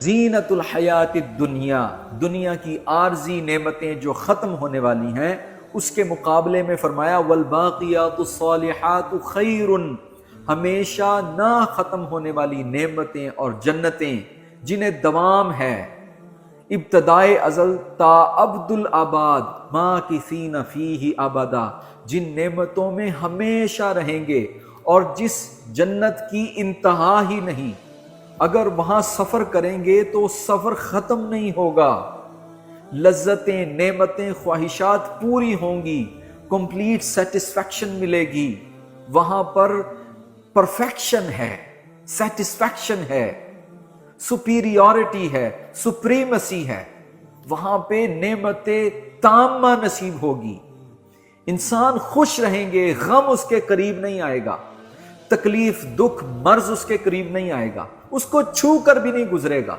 زینت الحیات الدنیا، دنیا کی عارضی نعمتیں جو ختم ہونے والی ہیں، اس کے مقابلے میں فرمایا والباقیات الصالحات خیر، ہمیشہ نہ ختم ہونے والی نعمتیں اور جنتیں جنہیں دوام ہے، ابتدائے ازل تا ابد الآباد ماکثین فیہ ابدا، جن نعمتوں میں ہمیشہ رہیں گے اور جس جنت کی انتہا ہی نہیں، اگر وہاں سفر کریں گے تو سفر ختم نہیں ہوگا، لذتیں، نعمتیں، خواہشات پوری ہوں گی، کمپلیٹ سیٹسفیکشن ملے گی، وہاں پر پرفیکشن ہے، سیٹسفیکشن ہے، سپیریورٹی ہے، سپریمسی ہے، وہاں پہ نعمتیں تامہ نصیب ہوگی، انسان خوش رہیں گے، غم اس کے قریب نہیں آئے گا، تکلیف، دکھ، مرض اس کے قریب نہیں آئے گا، اس کو چھو کر بھی نہیں گزرے گا۔